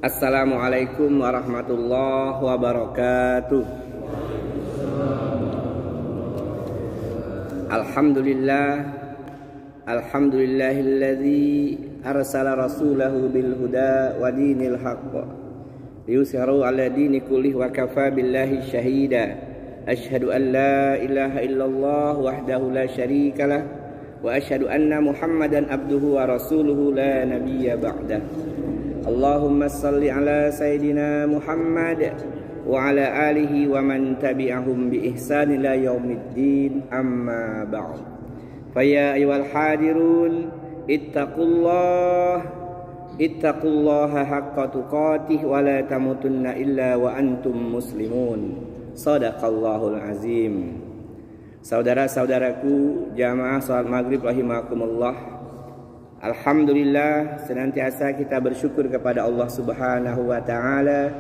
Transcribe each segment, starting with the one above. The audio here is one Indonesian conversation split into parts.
Assalamualaikum warahmatullahi wabarakatuh. Alhamdulillahilladzi arsala rasulahu bil huda wa dinil haqq liyuzhirahu ala dini kullih wa kafa billahi syahida. Asyhadu an la ilaha illallah wahdahu la syarikalah wa asyhadu anna Muhammadan abduhu wa rasuluhu la nabiyya ba'dah. Allahumma salli ala Sayyidina Muhammad wa ala alihi wa man tabi'ahum bi ihsan ila yaumiddin, amma ba'd. Faya ayyuhal hadirun ittaqullaha haqqa tuqatih wa la tamutunna illa wa antum muslimun. Shadaqallahul azim. Saudara-saudaraku jamaah salat maghrib rahimakumullah. Alhamdulillah, senantiasa kita bersyukur kepada Allah Subhanahu wa ta'ala.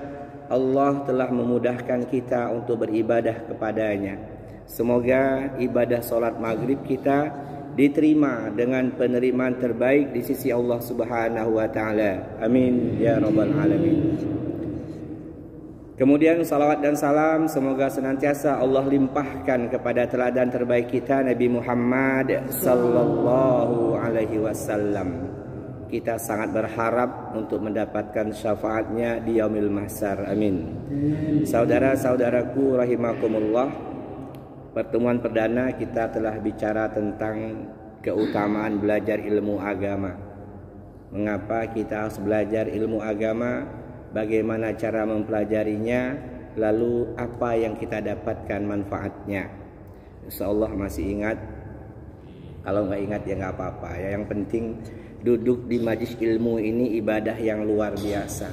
Allah telah memudahkan kita untuk beribadah kepadanya. Semoga ibadah salat maghrib kita diterima dengan penerimaan terbaik di sisi Allah Subhanahu wa ta'ala. Amin ya rabbal alamin. Kemudian salawat dan salam semoga senantiasa Allah limpahkan kepada teladan terbaik kita, Nabi Muhammad sallallahu alaihi wasallam. Kita sangat berharap untuk mendapatkan syafaatnya di yaumil mahsyar. Amin. Saudara-saudaraku rahimakumullah, pertemuan perdana kita telah bicara tentang keutamaan belajar ilmu agama. Mengapa kita harus belajar ilmu agama? Bagaimana cara mempelajarinya, lalu apa yang kita dapatkan manfaatnya. Insyaallah masih ingat. Kalau nggak ingat ya nggak apa-apa ya. Yang penting duduk di majlis ilmu ini ibadah yang luar biasa.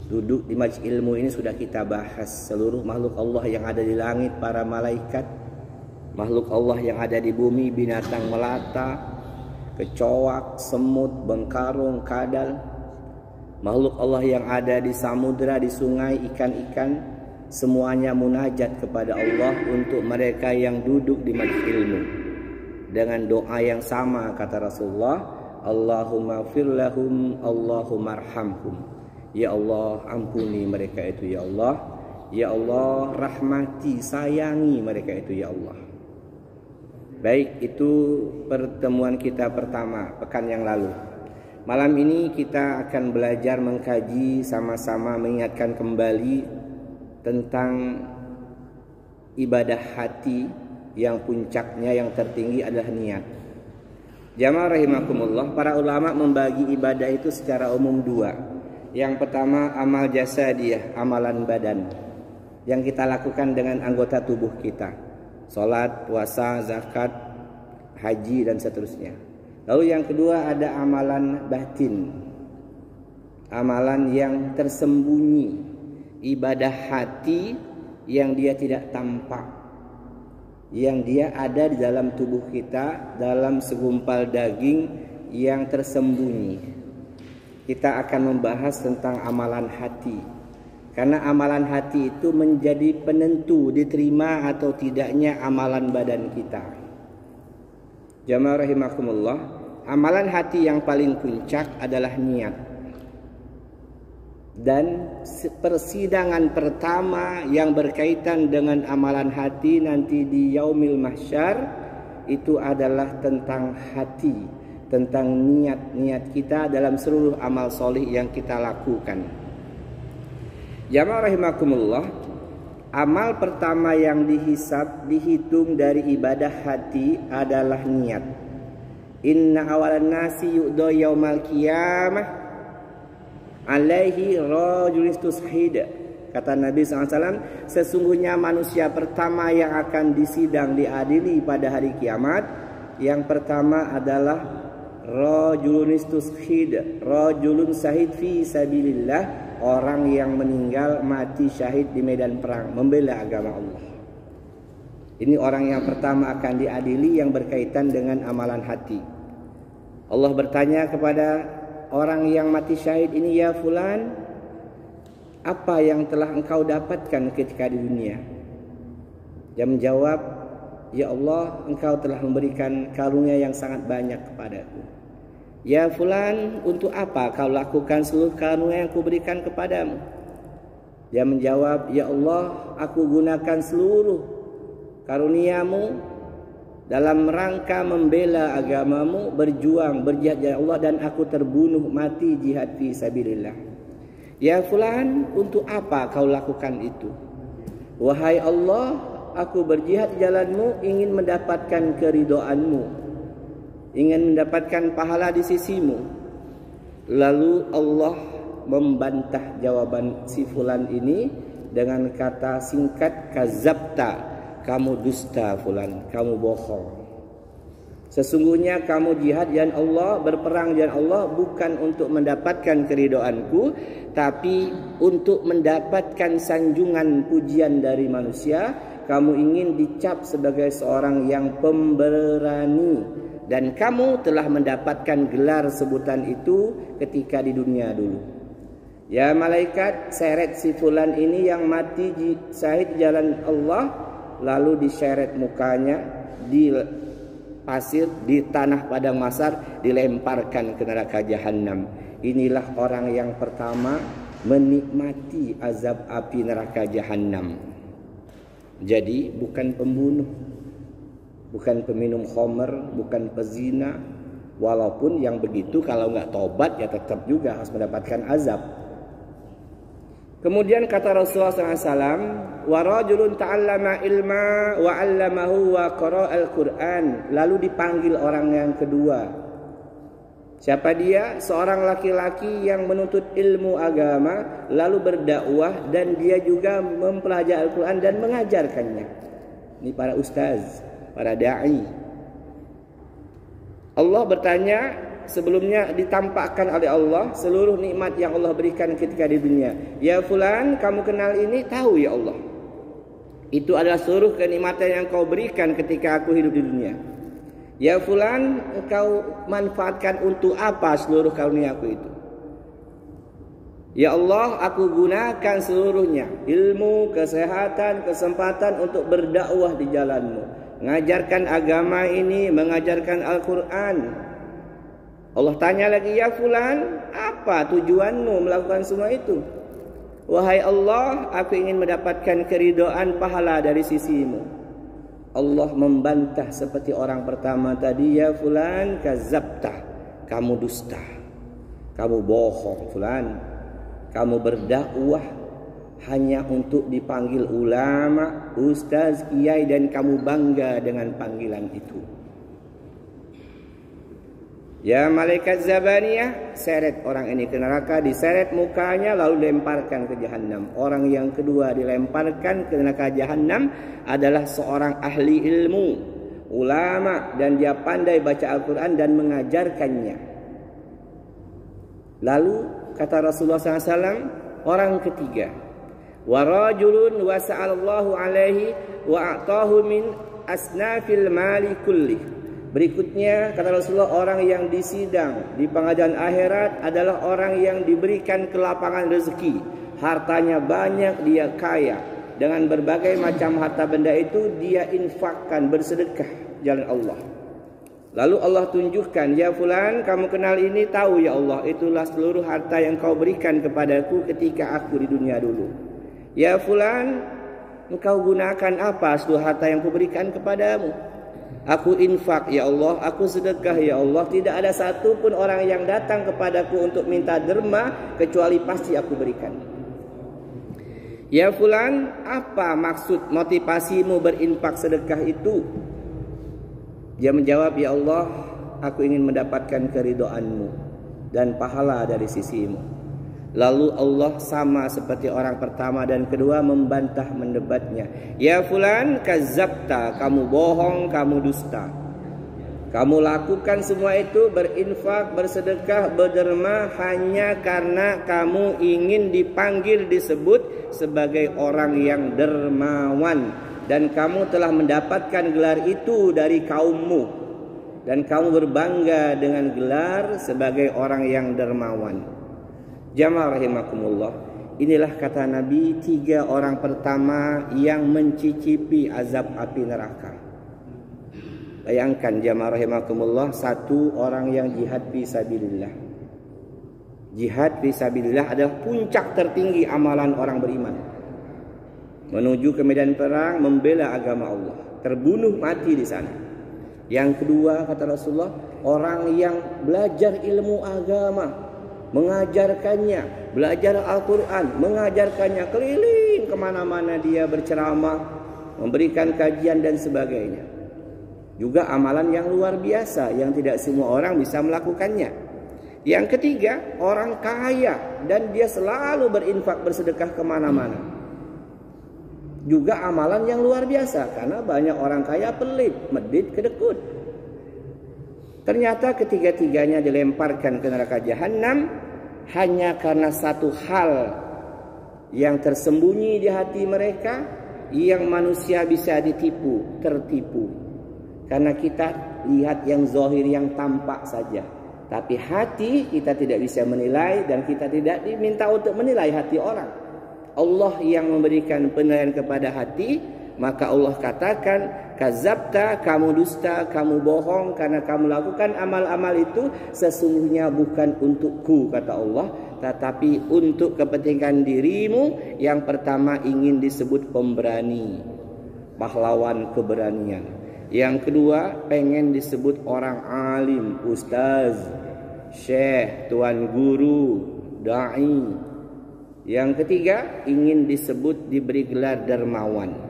Duduk di majlis ilmu ini sudah kita bahas seluruh makhluk Allah yang ada di langit, para malaikat, makhluk Allah yang ada di bumi, binatang melata, kecoak, semut, bengkarung, kadal, makhluk Allah yang ada di samudra, di sungai, ikan-ikan, semuanya munajat kepada Allah untuk mereka yang duduk di majlis ilmu. Dengan doa yang sama kata Rasulullah, Allahumma fir lahum, Allahumma arhamhum. Ya Allah, ampuni mereka itu ya Allah. Ya Allah, rahmati, sayangi mereka itu ya Allah. Baik, itu pertemuan kita pertama pekan yang lalu. Malam ini kita akan belajar mengkaji sama-sama, mengingatkan kembali tentang ibadah hati yang puncaknya, yang tertinggi adalah niat. Jamaah rahimakumullah, para ulama membagi ibadah itu secara umum dua. Yang pertama amal jasadiyah, amalan badan yang kita lakukan dengan anggota tubuh kita. Salat, puasa, zakat, haji dan seterusnya. Lalu yang kedua ada amalan batin, amalan yang tersembunyi, ibadah hati yang dia tidak tampak, yang dia ada di dalam tubuh kita, dalam segumpal daging yang tersembunyi. Kita akan membahas tentang amalan hati, karena amalan hati itu menjadi penentu diterima atau tidaknya amalan badan kita. Jamaah rahimakumullah, amalan hati yang paling puncak adalah niat. Dan persidangan pertama yang berkaitan dengan amalan hati nanti di yaumil mahsyar itu adalah tentang hati, tentang niat-niat kita dalam seluruh amal solih yang kita lakukan. Jamaah rahimakumullah, amal pertama yang dihitung dari ibadah hati adalah niat. Inna awalan nasi yu'do yaumal qiyamah alaihi rajulun tushid. Kata Nabi SAW, sesungguhnya manusia pertama yang akan disidang, diadili pada hari kiamat, yang pertama adalah rajulun tushid, rajulun syahid fi sabilillah, orang yang meninggal mati syahid di medan perang membela agama Allah. Ini orang yang pertama akan diadili yang berkaitan dengan amalan hati. Allah bertanya kepada orang yang mati syahid ini, ya fulan, apa yang telah engkau dapatkan ketika di dunia? Dia menjawab, ya Allah, engkau telah memberikan karunia yang sangat banyak kepadaku. Ya fulan, untuk apa kau lakukan seluruh karunia yang kuberikan kepadamu? Dia menjawab, ya Allah, aku gunakan seluruh karuniamu dalam rangka membela agamamu, berjuang, berjihad ya Allah, dan aku terbunuh mati jihad fi sabilillah. Ya fulan, untuk apa kau lakukan itu? Wahai Allah, aku berjihad di jalanmu, ingin mendapatkan keridhoanmu, ingin mendapatkan pahala di sisimu. Lalu Allah membantah jawaban si fulan ini dengan kata singkat, kazabta, kamu dusta fulan, kamu bohong. Sesungguhnya kamu jihad jalan Allah, berperang jalan Allah bukan untuk mendapatkan keridhoanku, tapi untuk mendapatkan sanjungan pujian dari manusia. Kamu ingin dicap sebagai seorang yang pemberani, dan kamu telah mendapatkan gelar sebutan itu ketika di dunia dulu. Ya malaikat, seret si fulan ini yang mati syahid jalan Allah, lalu diseret mukanya di pasir, di tanah padang mahsyar, dilemparkan ke neraka jahanam. Inilah orang yang pertama menikmati azab api neraka jahanam. Jadi bukan pembunuh, bukan peminum khamr, bukan pezina. Walaupun yang begitu kalau nggak tobat ya tetap juga harus mendapatkan azab. Kemudian kata Rasulullah SAW, wa rajulun ta'allama ilma wa 'allamahu wa qara'a al-Qur'an. Lalu dipanggil orang yang kedua. Siapa dia? Seorang laki-laki yang menuntut ilmu agama, lalu berdakwah, dan dia juga mempelajari Al-Quran dan mengajarkannya. Ini para ustaz, para da'i. Allah bertanya, sebelumnya ditampakkan oleh Allah seluruh nikmat yang Allah berikan ketika di dunia. Ya fulan, kamu kenal ini? Tahu ya Allah, itu adalah seluruh kenikmatan yang kau berikan ketika aku hidup di dunia. Ya fulan, engkau manfaatkan untuk apa seluruh karunia aku itu? Ya Allah, aku gunakan seluruhnya, ilmu, kesehatan, kesempatan untuk berdakwah di jalanmu, mengajarkan agama ini, mengajarkan Al-Quran. Allah tanya lagi, ya fulan, apa tujuanmu melakukan semua itu? Wahai Allah, aku ingin mendapatkan keridhaan pahala dari sisimu. Allah membantah seperti orang pertama tadi, ya fulan, kazabta, kamu dusta, kamu bohong fulan, kamu berdakwah hanya untuk dipanggil ulama, ustaz, kiai, dan kamu bangga dengan panggilan itu. Ya malaikat Zabaniyah, seret orang ini ke neraka, diseret mukanya lalu lemparkan ke jahanam. Orang yang kedua dilemparkan ke neraka jahanam adalah seorang ahli ilmu, ulama, dan dia pandai baca Al-Quran dan mengajarkannya. Lalu kata Rasulullah SAW, orang ketiga, wa rajulun wasa'allahu alaihi wa a'tahu min asnafil mali kulli. Berikutnya kata Rasulullah, orang yang disidang di pengadilan akhirat adalah orang yang diberikan kelapangan rezeki, hartanya banyak, dia kaya, dengan berbagai macam harta benda itu dia infakkan, bersedekah jalan Allah. Lalu Allah tunjukkan, ya fulan, kamu kenal ini? Tahu ya Allah, itulah seluruh harta yang kau berikan kepadaku ketika aku di dunia dulu. Ya fulan, engkau gunakan apa seluruh harta yang kuberikan kepadamu? Aku infak ya Allah, aku sedekah ya Allah. Tidak ada satu pun orang yang datang kepadaku untuk minta derma kecuali pasti aku berikan. Ya fulan, apa maksud motivasimu berinfak sedekah itu? Dia menjawab, ya Allah, aku ingin mendapatkan keridhoanmu dan pahala dari sisimu. Lalu Allah sama seperti orang pertama dan kedua membantah, mendebatnya. Ya fulan, kazabta, kamu bohong, kamu dusta. Kamu lakukan semua itu, berinfak, bersedekah, berderma hanya karena kamu ingin dipanggil, disebut sebagai orang yang dermawan. Dan kamu telah mendapatkan gelar itu dari kaummu. Dan kamu berbangga dengan gelar sebagai orang yang dermawan. Jamaah rahimakumullah, inilah kata Nabi, 3 orang pertama yang mencicipi azab api neraka. Bayangkan jamaah rahimakumullah, satu orang yang jihad fi sabilillah. Jihad fi sabilillah adalah puncak tertinggi amalan orang beriman. Menuju ke medan perang, membela agama Allah, terbunuh mati di sana. Yang kedua, kata Rasulullah, orang yang belajar ilmu agama, mengajarkannya, belajar Al-Quran, mengajarkannya, keliling kemana-mana dia berceramah, memberikan kajian dan sebagainya. Juga amalan yang luar biasa yang tidak semua orang bisa melakukannya. Yang ketiga, orang kaya dan dia selalu berinfak, bersedekah kemana-mana. Juga amalan yang luar biasa, karena banyak orang kaya pelit, medit, kedekut. Ternyata ketiga-tiganya dilemparkan ke neraka jahanam hanya karena satu hal yang tersembunyi di hati mereka, yang manusia bisa ditipu, tertipu. Karena kita lihat yang zahir, yang tampak saja, tapi hati kita tidak bisa menilai, dan kita tidak diminta untuk menilai hati orang. Allah yang memberikan penilaian kepada hati. Maka Allah katakan, kazabta, kamu dusta, kamu bohong, karena kamu lakukan amal-amal itu sesungguhnya bukan untukku, kata Allah, tetapi untuk kepentingan dirimu. Yang pertama ingin disebut pemberani, pahlawan keberanian. Yang kedua pengen disebut orang alim, ustaz, syekh, tuan guru, da'i. Yang ketiga ingin disebut, diberi gelar dermawan.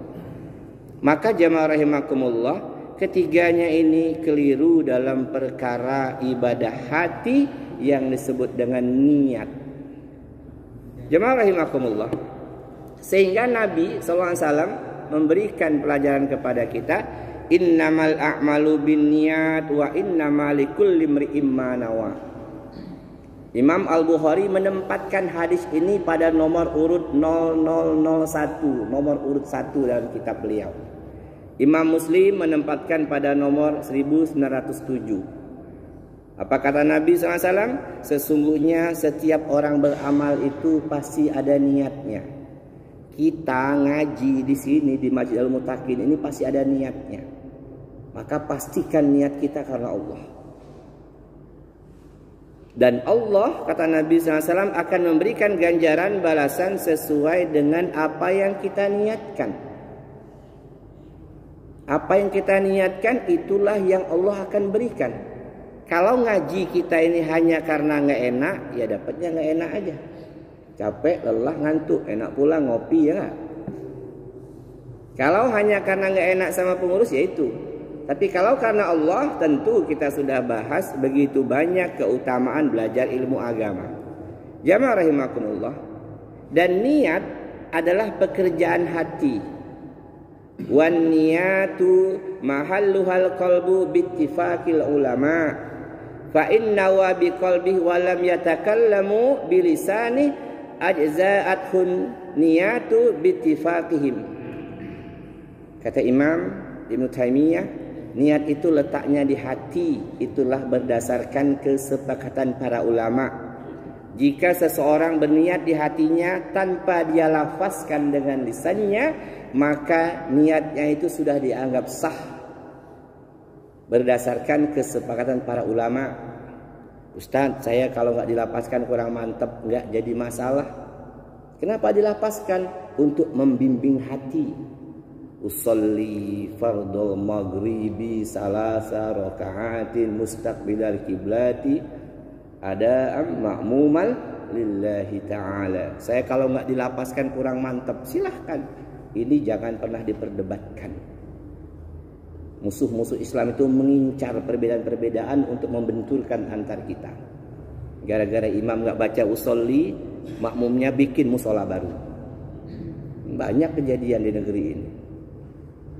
Maka jamaah rahimakumullah, ketiganya ini keliru dalam perkara ibadah hati yang disebut dengan niat. Jamaah rahimakumullah, sehingga Nabi SAW memberikan pelajaran kepada kita, innamal a'malu binniyat wa innamal likulli imri'in ma nawa. Imam Al-Bukhari menempatkan hadis ini pada nomor urut 0001, nomor urut 1 dalam kitab beliau. Imam Muslim menempatkan pada nomor 1907. Apa kata Nabi SAW? Sesungguhnya setiap orang beramal itu pasti ada niatnya. Kita ngaji di sini di Masjid Al-Muttaqin ini pasti ada niatnya. Maka pastikan niat kita karena Allah. Dan Allah, kata Nabi SAW, akan memberikan ganjaran balasan sesuai dengan apa yang kita niatkan. Apa yang kita niatkan itulah yang Allah akan berikan. Kalau ngaji kita ini hanya karena nggak enak, ya dapatnya nggak enak aja. Capek, lelah, ngantuk, enak pula ngopi, ya nggak? Kalau hanya karena nggak enak sama pengurus, ya itu. Tapi kalau karena Allah, tentu kita sudah bahas begitu banyak keutamaan belajar ilmu agama. Jamaah rahimakumullah. Dan niat adalah pekerjaan hati. Wan niyatu mahalluhal qalbu bittifaqil ulama. Fa inna wa biqalbihi wa lam yatakallamu bilisani ajza'athun niyatu bittifaqihim. Kata Imam Ibnu Taimiyah, niat itu letaknya di hati. Itulah berdasarkan kesepakatan para ulama. Jika seseorang berniat di hatinya tanpa dia lafazkan dengan lisannya, maka niatnya itu sudah dianggap sah. Berdasarkan kesepakatan para ulama. Ustaz, saya kalau nggak dilapaskan kurang mantap, nggak jadi masalah. Kenapa dilapaskan? Untuk membimbing hati. Usolli fardul maghribi salasa raka'atin mustaqbilal kiblati ada'am ma'mumal lillahi ta'ala. Saya kalau nggak dilapaskan kurang mantap, silahkan. Ini jangan pernah diperdebatkan. Musuh-musuh Islam itu mengincar perbedaan-perbedaan untuk membenturkan antar kita. Gara-gara imam nggak baca usolli, makmumnya bikin musola baru. Banyak kejadian di negeri ini.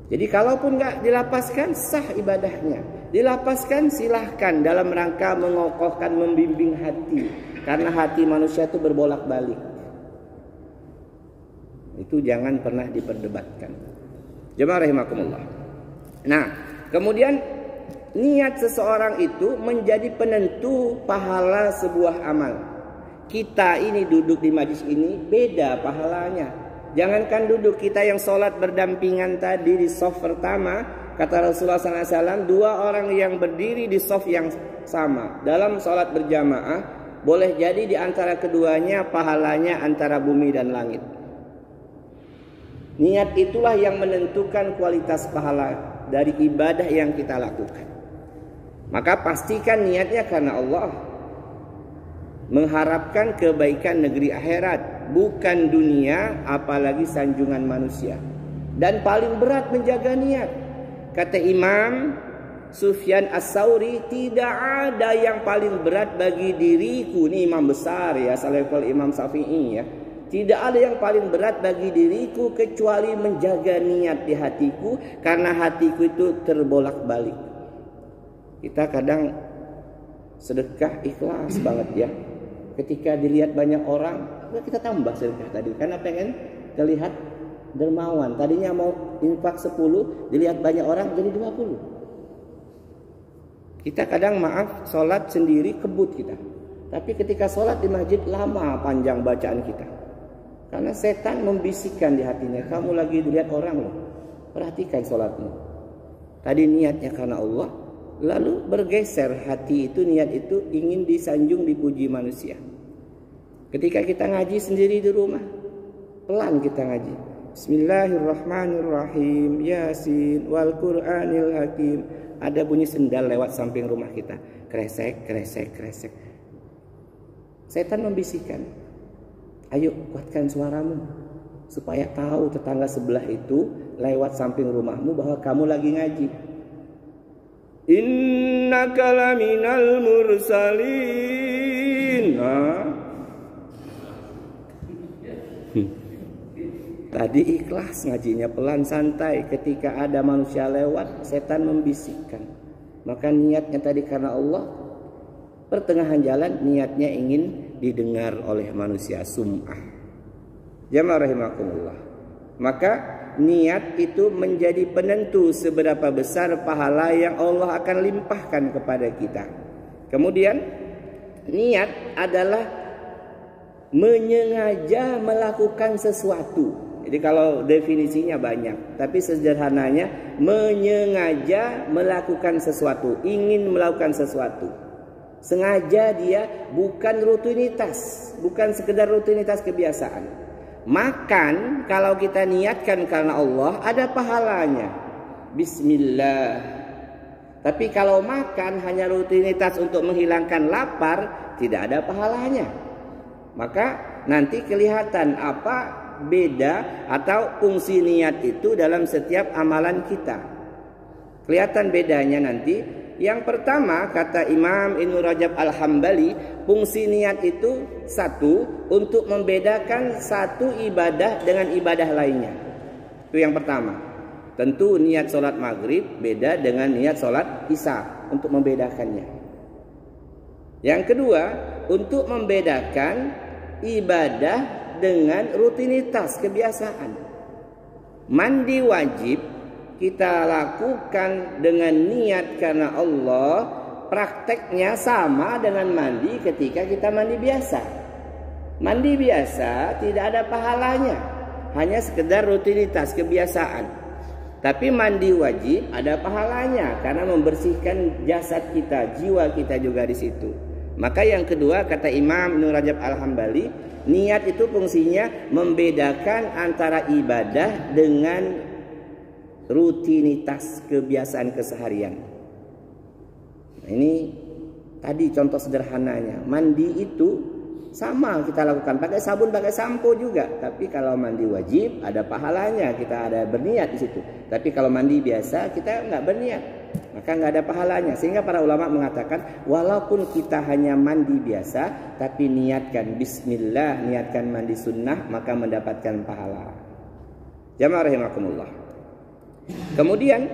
Jadi kalaupun nggak dilapaskan, sah ibadahnya. Dilapaskan silahkan dalam rangka mengokohkan, membimbing hati. Karena hati manusia itu berbolak-balik. Itu jangan pernah diperdebatkan. Jemaah rahimakumullah. Nah, kemudian niat seseorang itu menjadi penentu pahala sebuah amal. Kita ini duduk di majlis ini beda pahalanya. Jangankan duduk, kita yang sholat berdampingan tadi di saf pertama, kata Rasulullah SAW, dua orang yang berdiri di shaf yang sama dalam sholat berjamaah, boleh jadi di antara keduanya pahalanya antara bumi dan langit. Niat itulah yang menentukan kualitas pahala dari ibadah yang kita lakukan. Maka pastikan niatnya karena Allah, mengharapkan kebaikan negeri akhirat, bukan dunia apalagi sanjungan manusia. Dan paling berat menjaga niat. Kata Imam Sufyan As-Sauri, tidak ada yang paling berat bagi diriku, ini imam besar ya, salaful Imam Syafi'i ya. Tidak ada yang paling berat bagi diriku kecuali menjaga niat di hatiku, karena hatiku itu terbolak-balik. Kita kadang sedekah ikhlas banget ya. Ketika dilihat banyak orang, kita tambah sedekah tadi karena pengen terlihat dermawan. Tadinya mau infak 10, dilihat banyak orang jadi 20. Kita kadang maaf sholat sendiri kebut kita. Tapi ketika sholat di masjid lama panjang bacaan kita. Karena setan membisikkan di hatinya, kamu lagi dilihat orang loh. Perhatikan sholatmu. Tadi niatnya karena Allah, lalu bergeser hati itu, niat itu ingin disanjung, dipuji manusia. Ketika kita ngaji sendiri di rumah, pelan kita ngaji. Bismillahirrahmanirrahim, Yasin wal Qur'anil Hakim. Ada bunyi sendal lewat samping rumah kita. Kresek, kresek, kresek. Setan membisikkan, ayo kuatkan suaramu supaya tahu tetangga sebelah itu lewat samping rumahmu bahwa kamu lagi ngaji. Innaka laminal mursalin. Tadi ikhlas ngajinya, pelan santai. Ketika ada manusia lewat, setan membisikkan. Maka niatnya tadi karena Allah. Pertengahan jalan niatnya ingin didengar oleh manusia, sum'ah. Jamaah rahimakumullah. Maka niat itu menjadi penentu seberapa besar pahala yang Allah akan limpahkan kepada kita. Kemudian niat adalah menyengaja melakukan sesuatu. Jadi kalau definisinya banyak, tapi sederhananya menyengaja melakukan sesuatu, ingin melakukan sesuatu. Sengaja dia, bukan rutinitas, bukan sekedar rutinitas kebiasaan. Makan kalau kita niatkan karena Allah ada pahalanya. Bismillah. Tapi kalau makan hanya rutinitas untuk menghilangkan lapar, tidak ada pahalanya. Maka nanti kelihatan apa beda atau fungsi niat itu dalam setiap amalan kita. Kelihatan bedanya nanti. Yang pertama, kata Imam Ibnu Rajab Al-Hambali, fungsi niat itu satu, untuk membedakan satu ibadah dengan ibadah lainnya. Itu yang pertama. Tentu niat sholat maghrib beda dengan niat sholat isya, untuk membedakannya. Yang kedua, untuk membedakan ibadah dengan rutinitas kebiasaan. Mandi wajib kita lakukan dengan niat karena Allah, prakteknya sama dengan mandi ketika kita mandi biasa. Mandi biasa tidak ada pahalanya, hanya sekedar rutinitas kebiasaan. Tapi mandi wajib ada pahalanya karena membersihkan jasad kita, jiwa kita juga di situ. Maka yang kedua, kata Imam Ibnu Rajab Al-Hambali, niat itu fungsinya membedakan antara ibadah dengan rutinitas kebiasaan keseharian. Nah, ini tadi contoh sederhananya. Mandi itu sama kita lakukan, pakai sabun, pakai sampo juga. Tapi kalau mandi wajib ada pahalanya, kita ada berniat di situ. Tapi kalau mandi biasa kita nggak berniat, maka nggak ada pahalanya. Sehingga para ulama mengatakan, walaupun kita hanya mandi biasa, tapi niatkan Bismillah, niatkan mandi sunnah, maka mendapatkan pahala. Jamaah rahimakumullah. Kemudian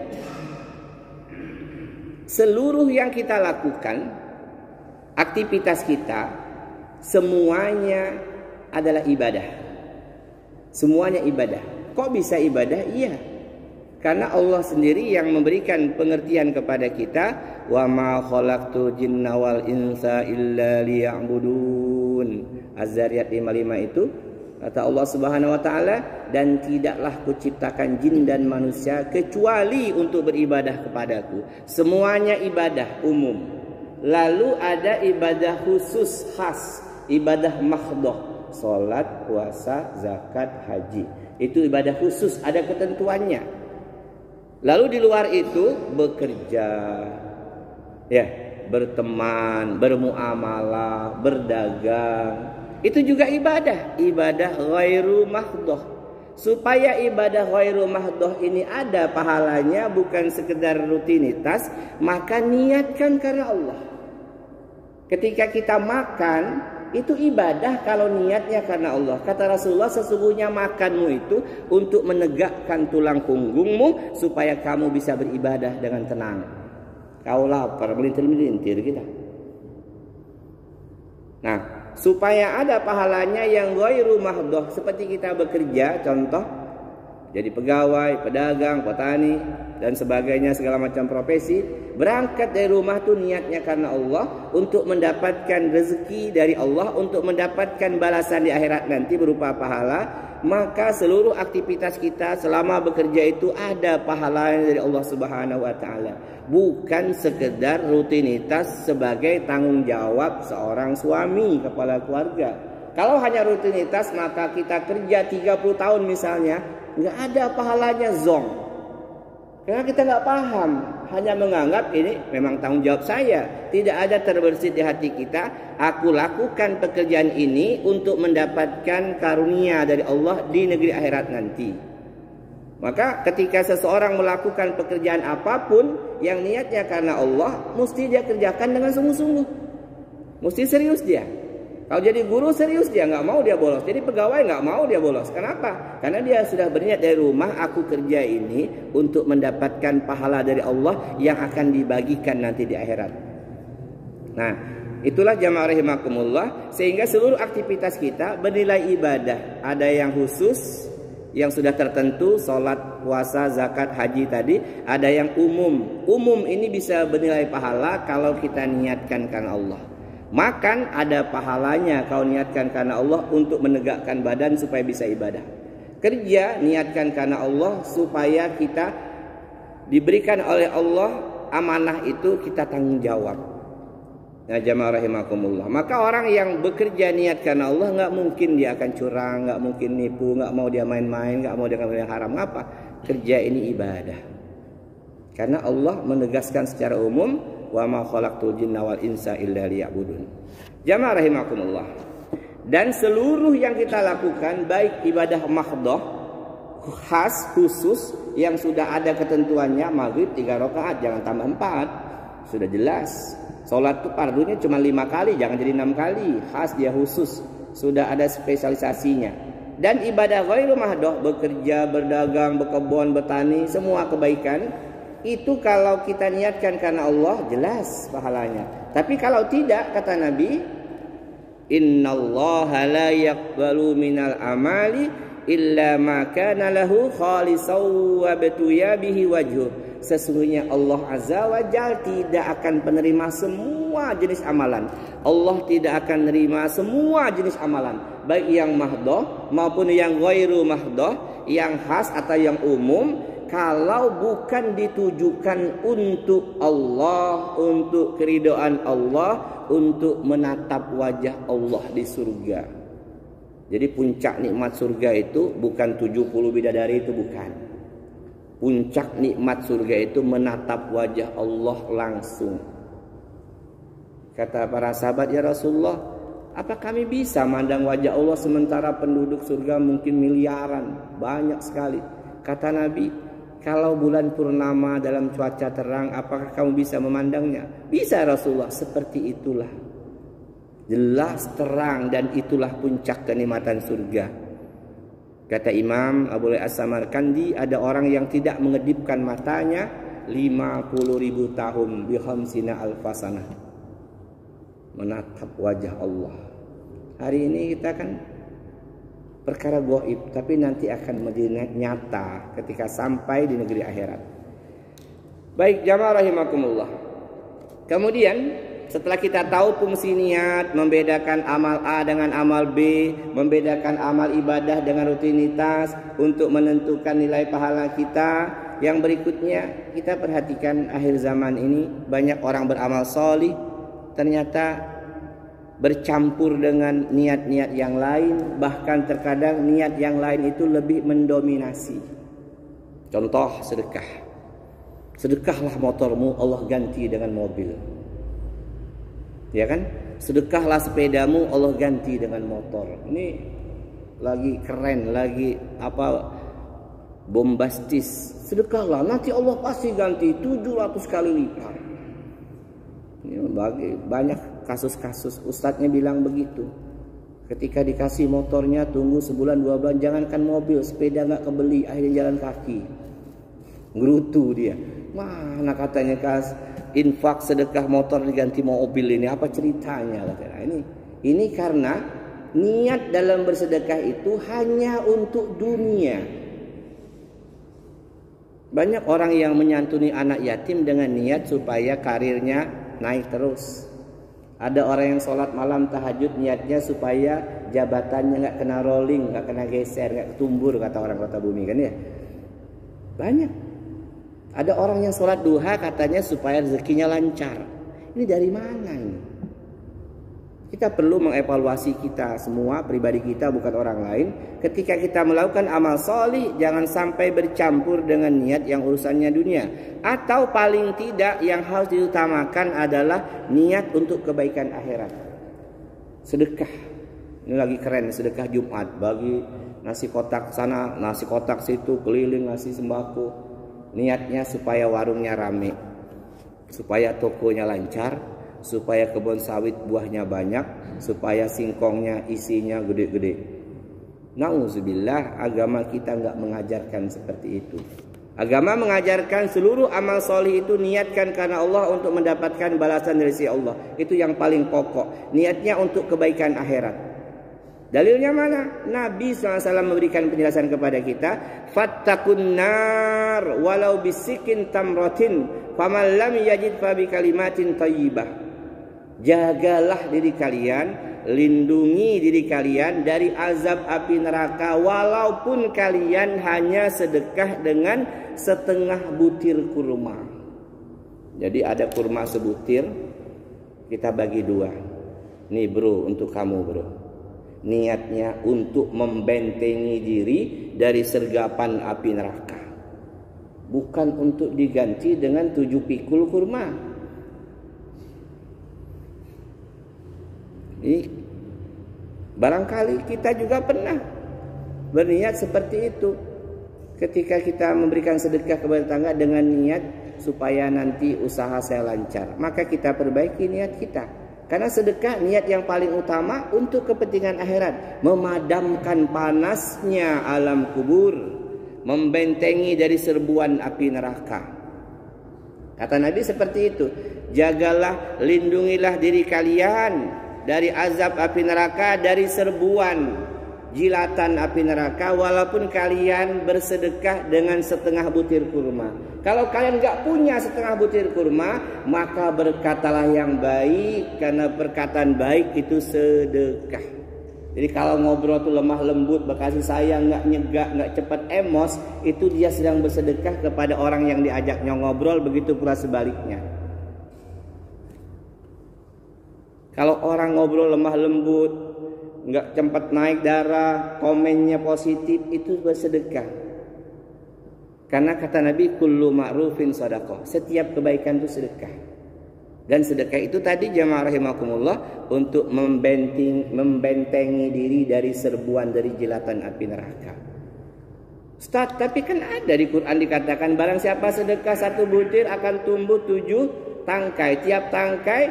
seluruh yang kita lakukan, aktivitas kita, semuanya adalah ibadah. Semuanya ibadah. Kok bisa ibadah? Iya, karena Allah sendiri yang memberikan pengertian kepada kita, wa ma khalaqtu jinna wal insa illa liya'budun. Az-Zariyat 55 itu Kata Allah Subhanahu wa taala, dan tidaklah kuciptakan jin dan manusia kecuali untuk beribadah kepadaku. Semuanya ibadah umum. Lalu ada ibadah khusus khas, ibadah mahdhah, salat, puasa, zakat, haji. Itu ibadah khusus, ada ketentuannya. Lalu di luar itu bekerja, ya, berteman, bermuamalah, berdagang. Itu juga ibadah, ibadah ghairu mahdhah. Supaya ibadah ghairu mahdhah ini ada pahalanya, bukan sekedar rutinitas, maka niatkan karena Allah. Ketika kita makan, itu ibadah kalau niatnya karena Allah. Kata Rasulullah, sesungguhnya makanmu itu untuk menegakkan tulang punggungmu supaya kamu bisa beribadah dengan tenang. Kau lapar, melintir-melintir kita. Nah, supaya ada pahalanya yang ghairu mahdhah, seperti kita bekerja, contoh jadi pegawai, pedagang, petani dan sebagainya, segala macam profesi, berangkat dari rumah tuh niatnya karena Allah, untuk mendapatkan rezeki dari Allah, untuk mendapatkan balasan di akhirat nanti berupa pahala. Maka seluruh aktivitas kita selama bekerja itu ada pahalanya dari Allah Subhanahu wa taala, bukan sekedar rutinitas sebagai tanggung jawab seorang suami, kepala keluarga. Kalau hanya rutinitas, maka kita kerja 30 tahun misalnya, nggak ada pahalanya, zong. Karena kita nggak paham, hanya menganggap ini memang tanggung jawab saya. Tidak ada terbersit di hati kita, aku lakukan pekerjaan ini untuk mendapatkan karunia dari Allah di negeri akhirat nanti. Maka ketika seseorang melakukan pekerjaan apapun yang niatnya karena Allah, mesti dia kerjakan dengan sungguh-sungguh. Mesti serius dia. Kalau jadi guru serius dia, nggak mau dia bolos. Jadi pegawai nggak mau dia bolos. Kenapa? Karena dia sudah berniat dari rumah, aku kerja ini untuk mendapatkan pahala dari Allah yang akan dibagikan nanti di akhirat. Nah, itulah jamaah rahimakumullah, sehingga seluruh aktivitas kita bernilai ibadah. Ada yang khusus, yang sudah tertentu, salat, puasa, zakat, haji tadi. Ada yang umum. Umum ini bisa bernilai pahala kalau kita niatkan karena Allah. Makan ada pahalanya kalau niatkan karena Allah untuk menegakkan badan supaya bisa ibadah. Kerja niatkan karena Allah supaya kita diberikan oleh Allah amanah itu, kita tanggung jawab. Nah, jamaah rahimakumullah, maka orang yang bekerja niat karena Allah, nggak mungkin dia akan curang, nggak mungkin nipu, nggak mau dia main-main, nggak mau dia yang haram. Apa? Kerja ini ibadah. Karena Allah menegaskan secara umum, wa ma khalaqtul jinna wal insa illa liya'budun. Jamaah rahimakumullah. Dan seluruh yang kita lakukan, baik ibadah mahdhah, khas, khusus, yang sudah ada ketentuannya, maghrib 3 rakaat, jangan tambah 4. Sudah jelas. Salat itu fardunya cuma 5 kali, jangan jadi 6 kali. Khas, dia khusus. Sudah ada spesialisasinya. Dan ibadah ghairu mahdhah, bekerja, berdagang, berkebun, bertani, semua kebaikan, itu kalau kita niatkan karena Allah, jelas pahalanya. Tapi kalau tidak, kata Nabi, innallaha la yaqbalu minal amali illa ma kana lahu khalisaw wa batuya bihi wajhu. Sesungguhnya Allah Azza wa Jalla tidak akan menerima semua jenis amalan. Allah tidak akan menerima semua jenis amalan, baik yang mahdhah maupun yang ghairu mahdhah, yang khas atau yang umum, kalau bukan ditujukan untuk Allah, untuk keridhaan Allah, untuk menatap wajah Allah di surga. Jadi puncak nikmat surga itu bukan 70 bidadari, itu bukan. Puncak nikmat surga itu menatap wajah Allah langsung. Kata para sahabat, ya Rasulullah, apa kami bisa mandang wajah Allah sementara penduduk surga mungkin miliaran, banyak sekali. Kata Nabi, kalau bulan purnama dalam cuaca terang, apakah kamu bisa memandangnya? Bisa Rasulullah. Seperti itulah, jelas terang, dan itulah puncak kenikmatan surga. Kata Imam Abu As-Samarkandi, ada orang yang tidak mengedipkan matanya 50.000 tahun, bihamsina alfasanah, menatap wajah Allah. Hari ini kita kan perkara gaib, tapi nanti akan menjadi nyata ketika sampai di negeri akhirat. Baik jamaah rahimakumullah. Kemudian Setelah kita tahu fungsi niat, membedakan amal A dengan amal B, membedakan amal ibadah dengan rutinitas untuk menentukan nilai pahala kita. Yang berikutnya, kita perhatikan akhir zaman ini banyak orang beramal solih ternyata bercampur dengan niat-niat yang lain, bahkan terkadang niat yang lain itu lebih mendominasi. Contoh sedekah. Sedekahlah motormu, Allah ganti dengan mobil. Ya kan? Sedekahlah sepedamu, Allah ganti dengan motor. Ini lagi keren, lagi bombastis. Sedekahlah, nanti Allah pasti ganti 700 kali lipat. Ini banyak kasus-kasus ustadznya bilang begitu. Ketika dikasih motornya tunggu sebulan 2 bulan, jangankan mobil, sepeda nggak kebeli, akhirnya jalan kaki. Ngerutu dia. Mana katanya infak sedekah motor diganti mobil, ini apa ceritanya? Ini karena niat dalam bersedekah itu hanya untuk dunia. Banyak orang yang menyantuni anak yatim dengan niat supaya karirnya naik terus. Ada orang yang sholat malam tahajud niatnya supaya jabatannya nggak kena rolling, nggak kena geser, nggak ketumbur kata orang kota bumi kan ya. Banyak. Ada orang yang sholat duha katanya supaya rezekinya lancar. Ini dari mana ini? Kita perlu mengevaluasi kita semua, pribadi kita bukan orang lain. Ketika kita melakukan amal solih, jangan sampai bercampur dengan niat yang urusannya dunia. Atau paling tidak yang harus diutamakan adalah niat untuk kebaikan akhirat. Sedekah. Ini lagi keren, sedekah Jumat. Bagi nasi kotak sana, nasi kotak situ, keliling ngasih sembako. Niatnya supaya warungnya rame, supaya tokonya lancar, supaya kebun sawit buahnya banyak, supaya singkongnya isinya gede-gede. Nauzubillah, agama kita nggak mengajarkan seperti itu. Agama mengajarkan seluruh amal solih itu niatkan karena Allah untuk mendapatkan balasan dari si Allah. Itu yang paling pokok. Niatnya untuk kebaikan akhirat. Dalilnya mana? Nabi SAW memberikan penjelasan kepada kita. Fattakun nar walau bisikin tamrotin faman lam yajid fabi kalimatin thayyibah. Jagalah diri kalian, lindungi diri kalian dari azab api neraka walaupun kalian hanya sedekah dengan setengah butir kurma. Jadi ada kurma sebutir, kita bagi 2. Nih bro, untuk kamu bro. Niatnya untuk membentengi diri dari sergapan api neraka, bukan untuk diganti dengan 7 pikul kurma. Ini barangkali kita juga pernah berniat seperti itu. Ketika kita memberikan sedekah kepada tetangga dengan niat supaya nanti usaha saya lancar, maka kita perbaiki niat kita. Karena sedekah niat yang paling utama untuk kepentingan akhirat, memadamkan panasnya alam kubur, membentengi dari serbuan api neraka. Kata Nabi seperti itu. Jagalah, lindungilah diri kalian dari azab api neraka, dari serbuan jilatan api neraka, walaupun kalian bersedekah dengan setengah butir kurma. Kalau kalian gak punya setengah butir kurma, maka berkatalah yang baik, karena perkataan baik itu sedekah. Jadi kalau ngobrol tuh lemah lembut, berkasih sayang, gak nyegak, gak cepat emos, itu dia sedang bersedekah kepada orang yang diajaknya ngobrol, begitu pula sebaliknya. Kalau orang ngobrol lemah lembut, gak cepat naik darah, komennya positif, itu bersedekah. Karena kata Nabi, kullu ma'rufin sadaqah. Setiap kebaikan itu sedekah. Dan sedekah itu tadi jamaah rahimakumullah untuk membentengi diri dari serbuan, dari jilatan api neraka. Ustaz, tapi kan ada di Quran dikatakan barang siapa sedekah 1 butir akan tumbuh 7 tangkai. Tiap tangkai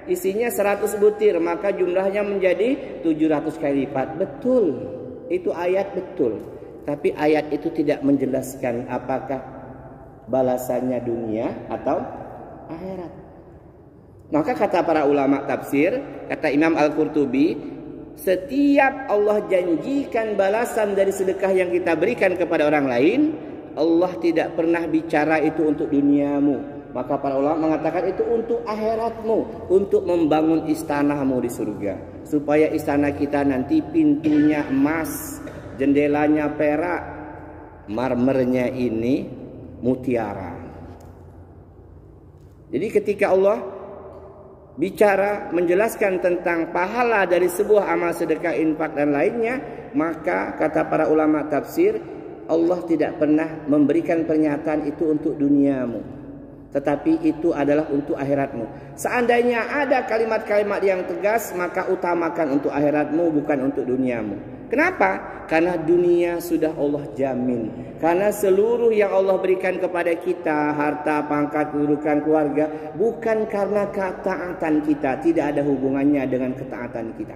isinya 100 butir, maka jumlahnya menjadi 700 kali lipat. Betul, itu ayat betul. Tapi ayat itu tidak menjelaskan apakah balasannya dunia atau akhirat. Maka kata para ulama tafsir, kata Imam Al-Qurtubi, setiap Allah janjikan balasan dari sedekah yang kita berikan kepada orang lain, Allah tidak pernah bicara itu untuk duniamu. Maka para ulama mengatakan itu untuk akhiratmu, untuk membangun istanamu di surga, supaya istana kita nanti pintunya emas, jendelanya perak, marmernya ini mutiara. Jadi ketika Allah bicara menjelaskan tentang pahala dari sebuah amal sedekah, infak dan lainnya, maka kata para ulama tafsir, Allah tidak pernah memberikan pernyataan itu untuk duniamu, tetapi itu adalah untuk akhiratmu. Seandainya ada kalimat-kalimat yang tegas, maka utamakan untuk akhiratmu, bukan untuk duniamu. Kenapa? Karena dunia sudah Allah jamin. Karena seluruh yang Allah berikan kepada kita, harta, pangkat, kedudukan, keluarga, bukan karena ketaatan kita, tidak ada hubungannya dengan ketaatan kita.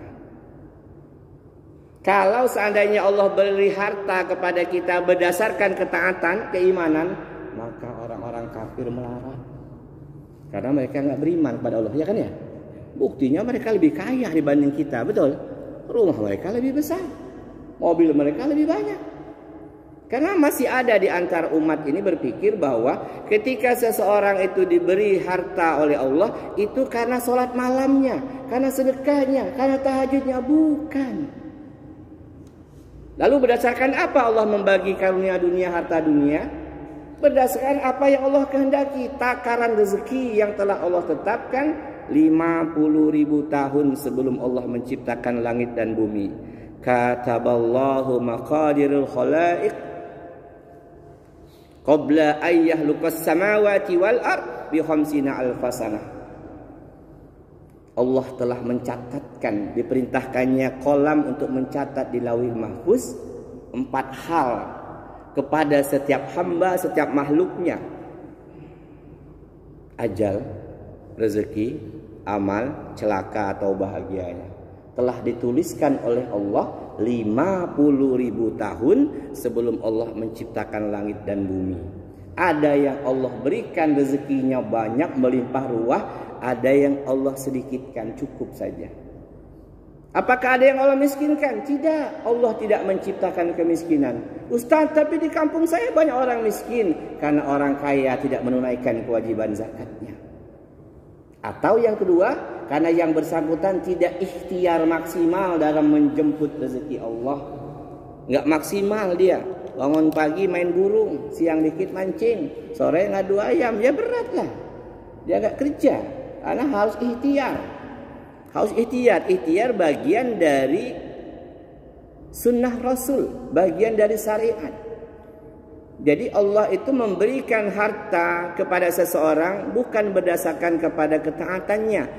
Kalau seandainya Allah beri harta kepada kita berdasarkan ketaatan, keimanan, maka orang-orang kafir melarat. Karena mereka nggak beriman kepada Allah, ya kan ya? Buktinya mereka lebih kaya dibanding kita, betul? Rumah mereka lebih besar, mobil mereka lebih banyak. Karena masih ada di antara umat ini berpikir bahwa ketika seseorang itu diberi harta oleh Allah, itu karena sholat malamnya, karena sedekahnya, karena tahajudnya. Bukan. Lalu berdasarkan apa Allah membagi karunia dunia, harta dunia? Berdasarkan apa yang Allah kehendaki, takaran rezeki yang telah Allah tetapkan 50.000 tahun sebelum Allah menciptakan langit dan bumi. Kataballahu maqadirul khalaiq qabla an yakhluqas samawati wal ard bi 50 alfasanah. Allah telah mencatatkan, diperintahkannya kolam untuk mencatat di Lauhil Mahfuz 4 hal kepada setiap hamba, setiap makhluknya. Ajal, rezeki, amal, celaka atau bahagianya. Telah dituliskan oleh Allah 50.000 tahun sebelum Allah menciptakan langit dan bumi. Ada yang Allah berikan rezekinya banyak, melimpah ruah. Ada yang Allah sedikitkan, cukup saja. Apakah ada yang Allah miskinkan? Tidak, Allah tidak menciptakan kemiskinan. Ustaz, tapi di kampung saya banyak orang miskin. Karena orang kaya tidak menunaikan kewajiban zakatnya. Atau yang kedua, karena yang bersangkutan tidak ikhtiar maksimal dalam menjemput rezeki Allah. Nggak maksimal dia. Bangun pagi main burung, siang dikit mancing, sore ngadu ayam. Ya berat lah. Dia nggak kerja. Karena harus ikhtiar. Harus ikhtiar. Ikhtiar bagian dari sunnah Rasul, bagian dari syariat. Jadi Allah itu memberikan harta kepada seseorang bukan berdasarkan kepada ketaatannya.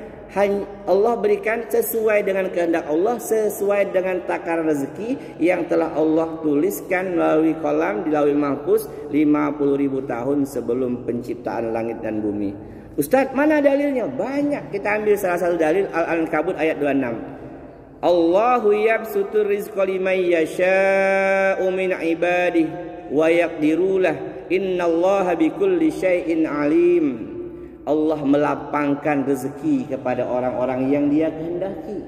Allah berikan sesuai dengan kehendak Allah, sesuai dengan takaran rezeki yang telah Allah tuliskan melalui kolam di Lauhil Mahfuz 50.000 tahun sebelum penciptaan langit dan bumi. Ustaz, mana dalilnya? Banyak. Kita ambil salah satu dalil, Al-Ankabut ayat 26. Allahu yabsutur rizqa liman yasha'u min ibadihi wa yaqdirulah. Innallaha bikulli syai'in alim. Allah melapangkan rezeki kepada orang-orang yang Dia kehendaki.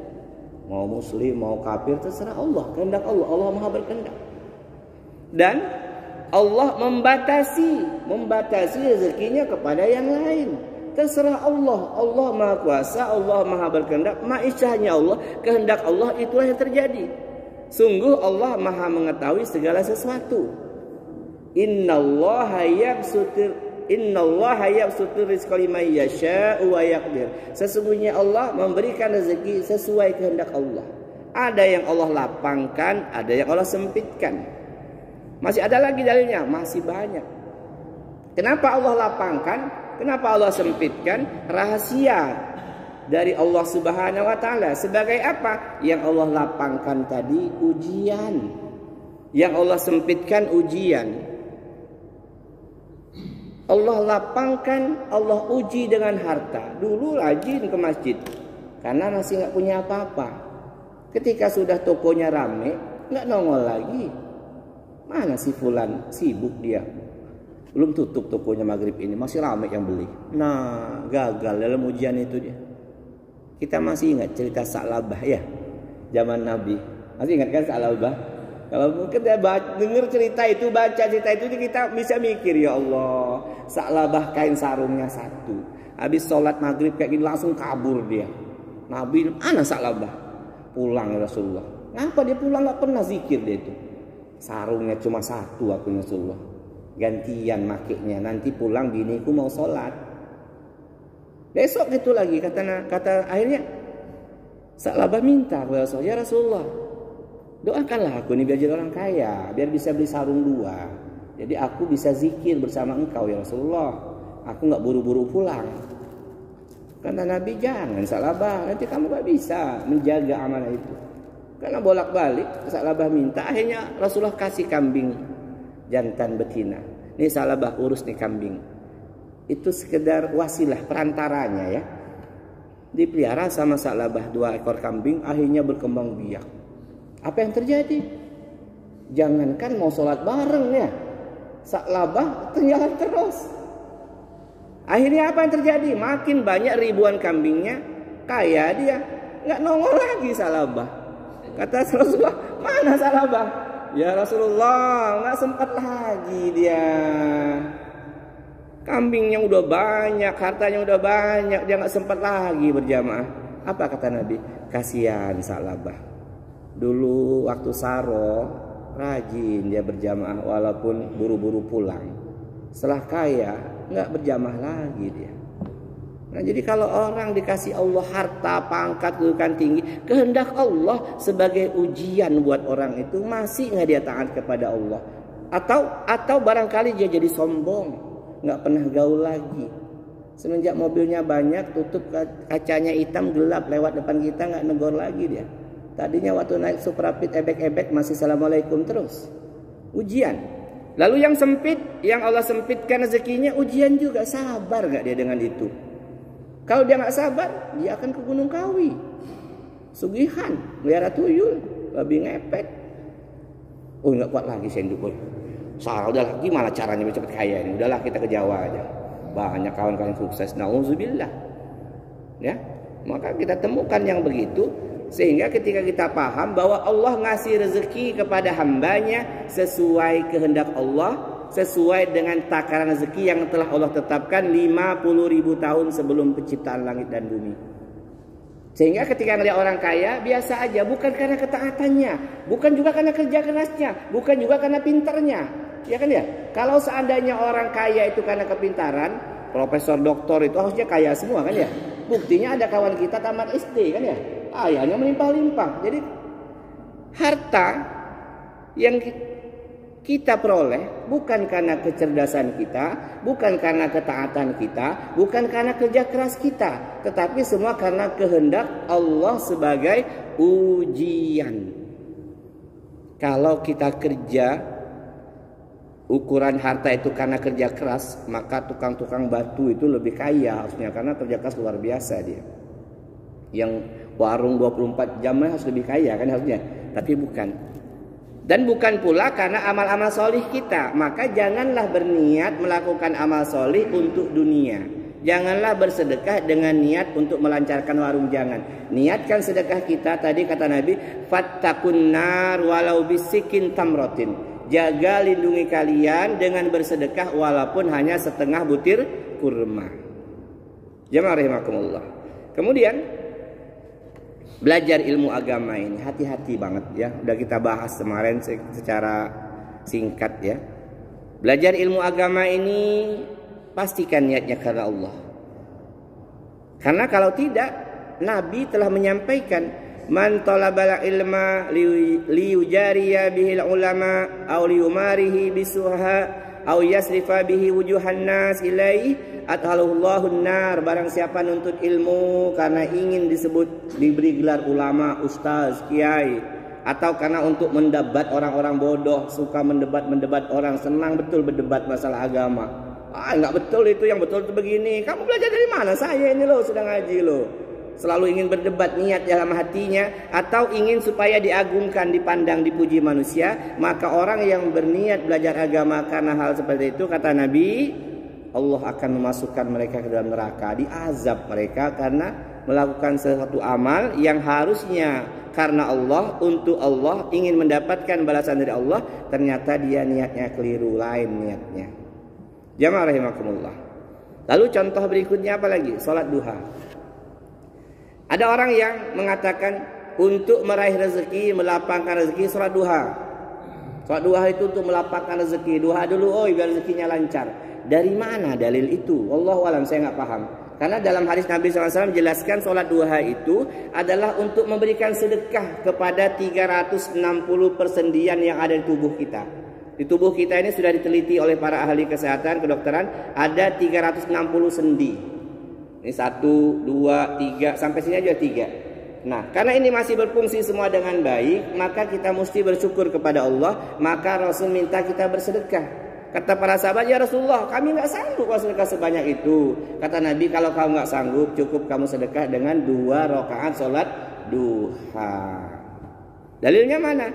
Mau muslim, mau kafir, terserah Allah. Kehendak Allah. Allah Maha berkehendak. Dan Allah membatasi rezekinya kepada yang lain. Terserah Allah. Allah Maha Kuasa, Allah Maha berkehendak. Ma'isyahnya Allah, kehendak Allah, itulah yang terjadi. Sungguh Allah Maha mengetahui segala sesuatu. Innallaha yabsutur rizqa liman yasha'u wa yaqdir. Sesungguhnya Allah memberikan rezeki sesuai kehendak Allah. Ada yang Allah lapangkan, ada yang Allah sempitkan. Masih ada lagi dalilnya, masih banyak. Kenapa Allah lapangkan? Kenapa Allah sempitkan? Rahasia dari Allah Subhanahu wa taala. Sebagai apa? Yang Allah lapangkan tadi ujian. Yang Allah sempitkan ujian. Allah lapangkan, Allah uji dengan harta. Dulu rajin ke masjid karena masih nggak punya apa-apa. Ketika sudah tokonya rame, nggak nongol lagi. Mana si fulan, sibuk dia. Belum tutup tokonya maghrib ini, masih ramai yang beli. Nah, gagal dalam ujian itu dia. Kita masih ingat cerita Sa'labah ya, zaman Nabi. Masih ingat kan Sa'labah? Kalau mungkin kita dengar cerita itu, baca cerita itu, kita bisa mikir, ya Allah, Sa'labah kain sarungnya satu. Habis sholat maghrib kayak gini langsung kabur dia. Nabi, ana Sa'labah? Pulang ya Rasulullah. Kenapa dia pulang? Gak pernah zikir dia itu. Sarungnya cuma satu aku Rasulullah. Gantian makainya. Nanti pulang biniku mau sholat. Besok gitu lagi kata akhirnya Sa'labah minta kepada Rasulullah, ya Rasulullah, doakanlah aku ini biar jadi orang kaya, biar bisa beli sarung 2. Jadi aku bisa zikir bersama engkau ya Rasulullah. Aku nggak buru-buru pulang. Kata Nabi, jangan Sa'labah, nanti kamu gak bisa menjaga amanah itu. Karena bolak-balik Sa'labah minta, akhirnya Rasulullah kasih kambing jantan betina. Nih Sa'labah urus nih kambing. Itu sekedar wasilah perantaranya ya. Dipelihara sama Sa'labah 2 ekor kambing, akhirnya berkembang biak. Apa yang terjadi? Jangankan mau sholat bareng ya, Sa'labah terjalan terus. Akhirnya apa yang terjadi? Makin banyak ribuan kambingnya, kaya dia, nggak nongol lagi Sa'labah. Kata Rasulullah, mana Sa'labah? Ya Rasulullah, nggak sempat lagi dia. Kambingnya udah banyak, hartanya udah banyak, dia nggak sempat lagi berjamaah. Apa kata Nabi? Kasihan Sa'labah. Dulu waktu saro rajin dia berjamaah walaupun buru-buru pulang. Setelah kaya nggak berjamaah lagi dia. Nah jadi kalau orang dikasih Allah harta, pangkat, kedudukan tinggi, kehendak Allah sebagai ujian buat orang itu, masih nggak dia taat kepada Allah? Atau barangkali dia jadi sombong, nggak pernah gaul lagi. Semenjak mobilnya banyak, tutup kacanya hitam, gelap, lewat depan kita nggak negor lagi dia. Tadinya waktu naik Suprapit ebek-ebek masih assalamualaikum terus. Ujian. Lalu yang sempit, yang Allah sempitkan rezekinya, ujian juga. Sabar nggak dia dengan itu? Kalau dia nggak sabar, dia akan ke Gunung Kawi, sugihan, melihara tuyul, babi ngepet. Oh nggak kuat lagi saya hidup. Salah udah gimana caranya biar cepat kaya ini? Udahlah kita ke Jawa aja. Banyak kawan-kawan sukses. Nauzubillah. Ya, maka kita temukan yang begitu sehingga ketika kita paham bahwa Allah ngasih rezeki kepada hambanya sesuai kehendak Allah, sesuai dengan takaran rezeki yang telah Allah tetapkan 50.000 tahun sebelum penciptaan langit dan bumi. Sehingga ketika melihat orang kaya biasa aja, bukan karena ketaatannya, bukan juga karena kerja kerasnya, bukan juga karena pintarnya. Ya kan ya? Kalau seandainya orang kaya itu karena kepintaran, profesor doktor itu harusnya kaya semua kan ya? Buktinya ada kawan kita tamat SD kan ya? Ayahnya melimpah-limpah. Jadi harta yang kita peroleh bukan karena kecerdasan kita, bukan karena ketaatan kita, bukan karena kerja keras kita, tetapi semua karena kehendak Allah sebagai ujian. Kalau kita kerja, ukuran harta itu karena kerja keras, maka tukang-tukang batu itu lebih kaya harusnya karena kerja keras luar biasa dia. Yang warung 24 jam harus lebih kaya kan harusnya, tapi bukan. Dan bukan pula karena amal-amal solih kita. Maka janganlah berniat melakukan amal solih untuk dunia. Janganlah bersedekah dengan niat untuk melancarkan warung, jangan. Niatkan sedekah kita tadi kata Nabi, fattakun nar walau bisikin tamrotin. Jaga lindungi kalian dengan bersedekah walaupun hanya setengah butir kurma. Jamaah rahimakumullah. Kemudian belajar ilmu agama ini hati-hati banget ya. Udah kita bahas kemarin secara singkat ya. Belajar ilmu agama ini pastikan niatnya karena Allah. Karena kalau tidak, Nabi telah menyampaikan, man talabal ilma liyujariya bihil ulama aw liyumarihi bisuha aw yasrifa bihi wujuhan nas ilaihi athalullahun nar. Barang siapa nuntut ilmu karena ingin diberi gelar ulama, ustaz, kiai, atau karena untuk mendebat orang-orang bodoh, suka mendebat orang, senang betul berdebat masalah agama. Enggak betul itu, yang betul itu begini. Kamu belajar dari mana? Saya ini loh sedang ngaji loh. Selalu ingin berdebat niat dalam hatinya, atau ingin supaya diagungkan, dipandang, dipuji manusia. Maka orang yang berniat belajar agama karena hal seperti itu, kata Nabi, Allah akan memasukkan mereka ke dalam neraka, diazab mereka karena melakukan sesuatu amal yang harusnya karena Allah, untuk Allah, ingin mendapatkan balasan dari Allah, ternyata dia niatnya keliru, lain niatnya. Jamaah rahimakumullah. Lalu contoh berikutnya apa lagi? Salat duha. Ada orang yang mengatakan untuk meraih rezeki, melapangkan rezeki, salat duha. Salat duha itu untuk melapangkan rezeki. Duha dulu, biar rezekinya lancar. Dari mana dalil itu? Wallahu alam, saya nggak paham. Karena dalam hadis Nabi SAW jelaskan salat duha itu adalah untuk memberikan sedekah kepada 360 persendian yang ada di tubuh kita. Di tubuh kita ini sudah diteliti oleh para ahli kesehatan, kedokteran, ada 360 sendi. Ini 1, 2, 3, sampai sini aja 3. Nah, karena ini masih berfungsi semua dengan baik, maka kita mesti bersyukur kepada Allah. Maka Rasul minta kita bersedekah. Kata para sahabat, ya Rasulullah, kami nggak sanggup kalau sedekah sebanyak itu. Kata Nabi, kalau kamu nggak sanggup, cukup kamu sedekah dengan 2 rakaat sholat duha. Dalilnya mana?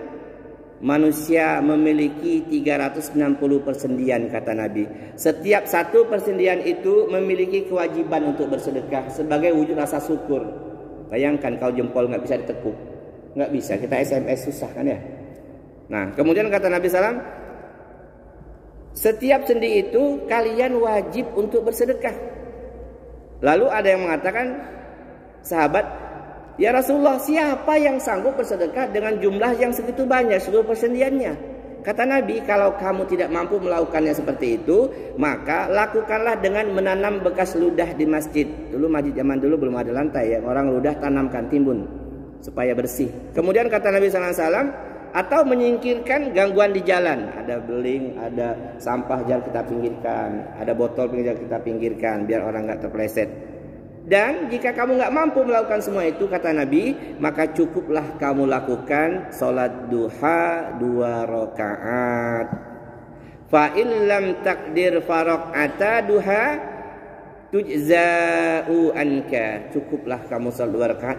Manusia memiliki 360 persendian, kata Nabi. Setiap 1 persendian itu memiliki kewajiban untuk bersedekah sebagai wujud rasa syukur. Bayangkan kalau jempol nggak bisa ditekuk, nggak bisa, kita SMS susah kan ya. Nah, kemudian kata Nabi SAW, setiap sendi itu kalian wajib untuk bersedekah. Lalu ada yang mengatakan, sahabat, ya Rasulullah, siapa yang sanggup bersedekah dengan jumlah yang segitu banyak, seluruh persendiannya? Kata Nabi, kalau kamu tidak mampu melakukannya seperti itu, maka lakukanlah dengan menanam bekas ludah di masjid. Dulu masjid zaman dulu belum ada lantai ya, orang ludah tanamkan, timbun supaya bersih. Kemudian kata Nabi SAW, atau menyingkirkan gangguan di jalan. Ada beling, ada sampah, jangan kita pinggirkan. Ada botol, jangan kita pinggirkan, biar orang nggak terpeleset. Dan jika kamu nggak mampu melakukan semua itu, kata Nabi, maka cukuplah kamu lakukan sholat duha 2 rakaat. Fa illam takdir faraqata duha tujza'u anka. Cukuplah kamu sholat 2 rakaat,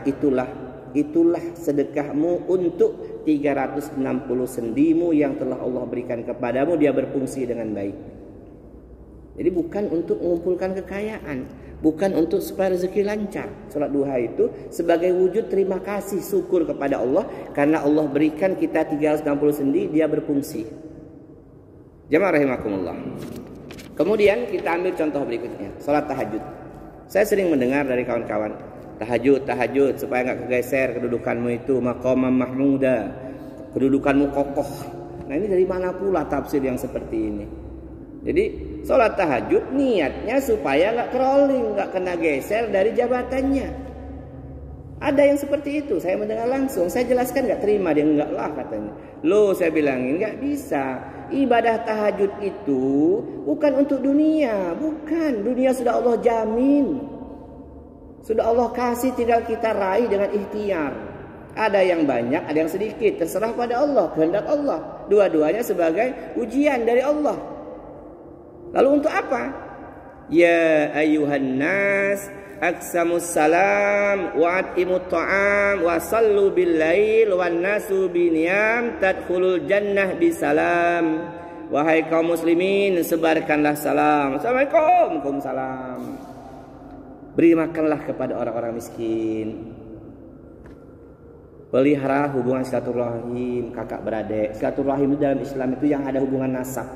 itulah sedekahmu untuk 360 sendimu yang telah Allah berikan kepadamu, dia berfungsi dengan baik. Jadi bukan untuk mengumpulkan kekayaan, bukan untuk supaya rezeki lancar. Salat duha itu sebagai wujud terima kasih, syukur kepada Allah karena Allah berikan kita 360 sendi, dia berfungsi. Jamaah rahimakumullah. Kemudian kita ambil contoh berikutnya, salat tahajud. Saya sering mendengar dari kawan-kawan, tahajud supaya nggak kegeser kedudukanmu itu, maqamam mahmuda, kedudukanmu kokoh. Nah, ini dari mana pula tafsir yang seperti ini? Jadi sholat tahajud niatnya supaya nggak crawling, nggak kena geser dari jabatannya. Ada yang seperti itu, saya mendengar langsung. Saya jelaskan nggak terima, dia enggak lah katanya. Loh, saya bilangin nggak bisa. Ibadah tahajud itu bukan untuk dunia, bukan. Dunia sudah Allah jamin. Sudah Allah kasih, tinggal kita raih dengan ikhtiar. Ada yang banyak, ada yang sedikit, terserah pada Allah, kehendak Allah. Dua-duanya sebagai ujian dari Allah. Lalu untuk apa? Ya ayuhan nas, aqsamus salam wa atimut ta'am wa sallu bil lail wan nasu biniyam tadkhulul jannah bisalam. Wahai kaum muslimin, sebarkanlah salam. Assalamualaikum, waalaikumsalam. Beri makanlah kepada orang-orang miskin. Pelihara hubungan silaturahim kakak beradik. Silaturahim dalam Islam itu yang ada hubungan nasab.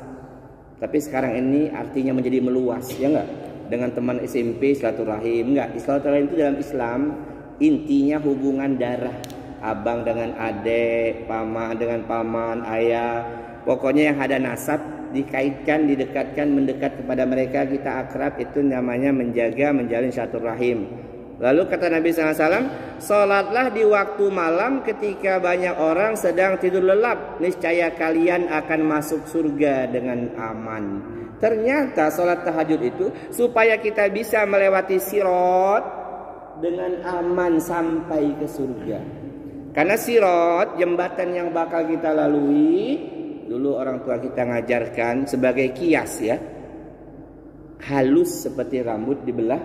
Tapi sekarang ini artinya menjadi meluas, ya enggak? Dengan teman SMP silaturahim, enggak? Silaturahim itu dalam Islam intinya hubungan darah. Abang dengan adik, paman dengan paman, ayah. Pokoknya yang ada nasab dikaitkan, didekatkan, mendekat kepada mereka, kita akrab, itu namanya menjaga, menjalin silaturahim. Lalu kata Nabi SAW, sholatlah di waktu malam ketika banyak orang sedang tidur lelap, niscaya kalian akan masuk surga dengan aman. Ternyata sholat tahajud itu supaya kita bisa melewati sirat dengan aman sampai ke surga. Karena sirat, jembatan yang bakal kita lalui, dulu orang tua kita ngajarkan sebagai kias ya, halus seperti rambut dibelah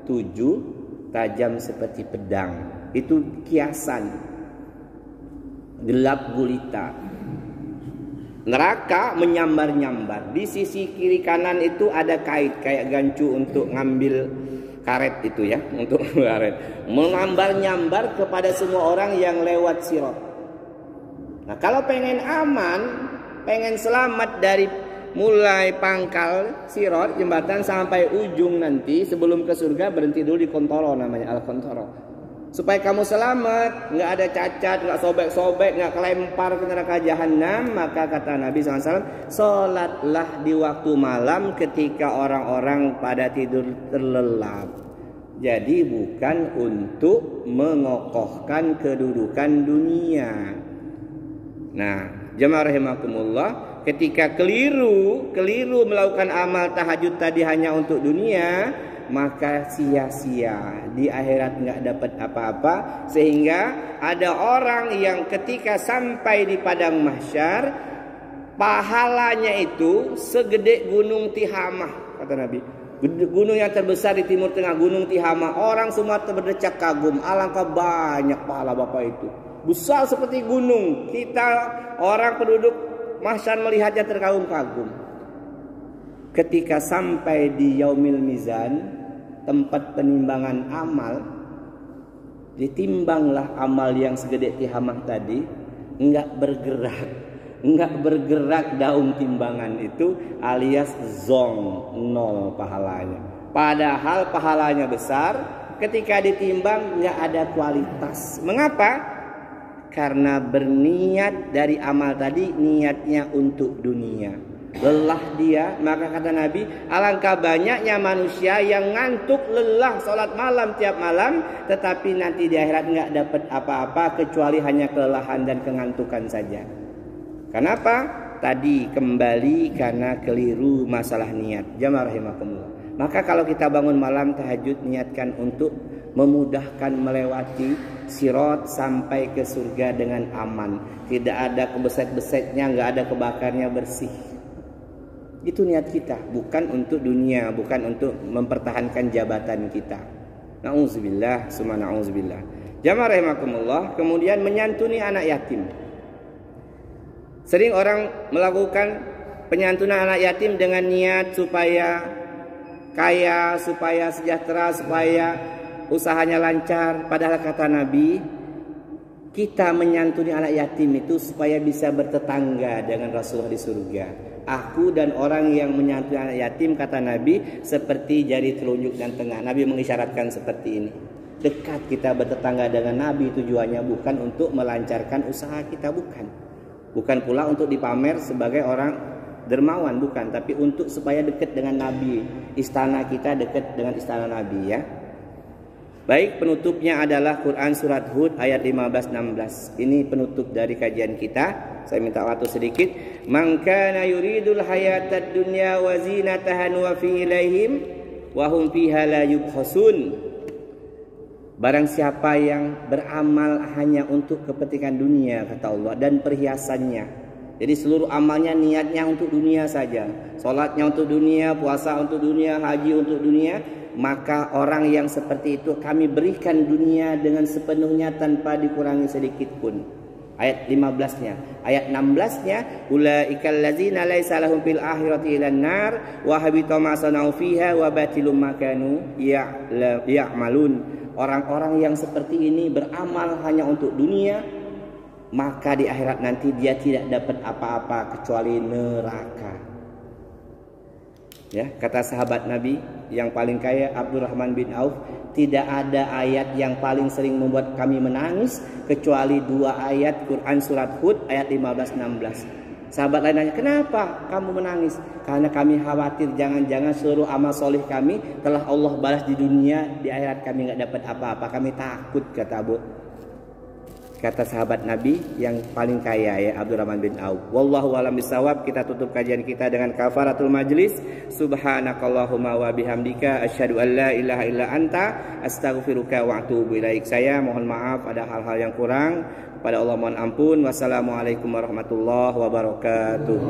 7, tajam seperti pedang. Itu kiasan. Gelap gulita. Neraka menyambar-nyambar. Di sisi kiri kanan itu ada kait kayak gancu untuk ngambil karet itu ya, untuk karet. Menyambar-nyambar kepada semua orang yang lewat sirat. Nah, kalau pengen aman, pengen selamat dari mulai pangkal Sirat jembatan sampai ujung nanti sebelum ke surga berhenti dulu di Kontoro, namanya Al-Kontoro. Supaya kamu selamat, nggak ada cacat, nggak sobek-sobek, nggak kelempar ke neraka jahanam. Maka kata Nabi SAW, sholatlah di waktu malam ketika orang-orang pada tidur terlelap. Jadi bukan untuk mengokohkan kedudukan dunia. Nah, jemaah rahimakumullah, ketika keliru melakukan amal tahajud tadi hanya untuk dunia, maka sia-sia, di akhirat nggak dapat apa-apa. Sehingga ada orang yang ketika sampai di padang mahsyar, pahalanya itu segede gunung Tihamah, kata Nabi. Gunung yang terbesar di timur tengah, gunung Tihamah. Orang semua berdecak kagum, alangkah banyak pahala bapak itu, besar seperti gunung. Kita orang penduduk mahsyar melihatnya terkagum-kagum. Ketika sampai di Yaumil Mizan, tempat penimbangan amal, ditimbanglah amal yang segede Tihamah tadi, enggak bergerak daun timbangan itu, alias zong, nol pahalanya. Padahal pahalanya besar, ketika ditimbang enggak ada kualitas. Mengapa? Karena berniat dari amal tadi, niatnya untuk dunia. Lelah dia, maka kata Nabi, alangkah banyaknya manusia yang ngantuk lelah sholat malam tiap malam, tetapi nanti di akhirat nggak dapat apa-apa kecuali hanya kelelahan dan kengantukan saja. Kenapa? Tadi kembali karena keliru masalah niat. Jamaah rahimakumullah. Maka kalau kita bangun malam tahajud, niatkan untuk memudahkan melewati Sirat sampai ke surga dengan aman. Tidak ada kebeset-besetnya, nggak ada kebakarnya, bersih. Itu niat kita, bukan untuk dunia, bukan untuk mempertahankan jabatan kita. Na'udzubillah, summa na'udzubillah. Jamaah rahimakumullah. Kemudian menyantuni anak yatim. Sering orang melakukan penyantunan anak yatim dengan niat supaya kaya, supaya sejahtera, supaya usahanya lancar. Padahal kata Nabi, kita menyantuni anak yatim itu supaya bisa bertetangga dengan Rasulullah di surga. Aku dan orang yang menyantuni anak yatim, kata Nabi, seperti jari telunjuk dan tengah. Nabi mengisyaratkan seperti ini. Dekat kita bertetangga dengan Nabi tujuannya bukan untuk melancarkan usaha kita, bukan. Bukan pula untuk dipamer sebagai orang dermawan, bukan. Tapi untuk supaya dekat dengan Nabi. Istana kita dekat dengan istana Nabi, ya. Baik, penutupnya adalah Quran Surat Hud ayat 15-16. Ini penutup dari kajian kita. Saya minta waktu sedikit. Man kana yuridul hayatad dunya wa zinataha wa fi ilaihim wa hum fiha la yubkhasun. Barang siapa yang beramal hanya untuk kepentingan dunia, kata Allah, dan perhiasannya. Jadi seluruh amalnya niatnya untuk dunia saja. Salatnya untuk dunia, puasa untuk dunia, haji untuk dunia. Maka orang yang seperti itu kami berikan dunia dengan sepenuhnya tanpa dikurangi sedikit pun. Ayat 15-nya. Ayat 16-nya, ulaikal ladzina laisa lahum fil akhirati ilan nar wa habita ma sanau fiha wa batilum ma kanu ya'malun. Orang-orang yang seperti ini beramal hanya untuk dunia, maka di akhirat nanti dia tidak dapat apa-apa kecuali neraka. Ya, kata sahabat Nabi yang paling kaya Abdurrahman bin Auf, tidak ada ayat yang paling sering membuat kami menangis kecuali dua ayat Quran Surat Hud ayat 15-16. Sahabat lain nanya, kenapa kamu menangis? Karena kami khawatir jangan-jangan seluruh amal solih kami telah Allah balas di dunia, di akhirat kami nggak dapat apa-apa. Kami takut, kata sahabat Nabi yang paling kaya, ya, Abdurrahman bin Auf. Wallahu a'lam bishawab. Kita tutup kajian kita dengan kafaratul majlis. Subhanakallahumma wa bihamdika asyhadu an la ilaha illa anta astaghfiruka wa atubu ilaik. Saya mohon maaf ada hal-hal yang kurang. Pada Allah mohon ampun. Wassalamualaikum warahmatullahi wabarakatuh.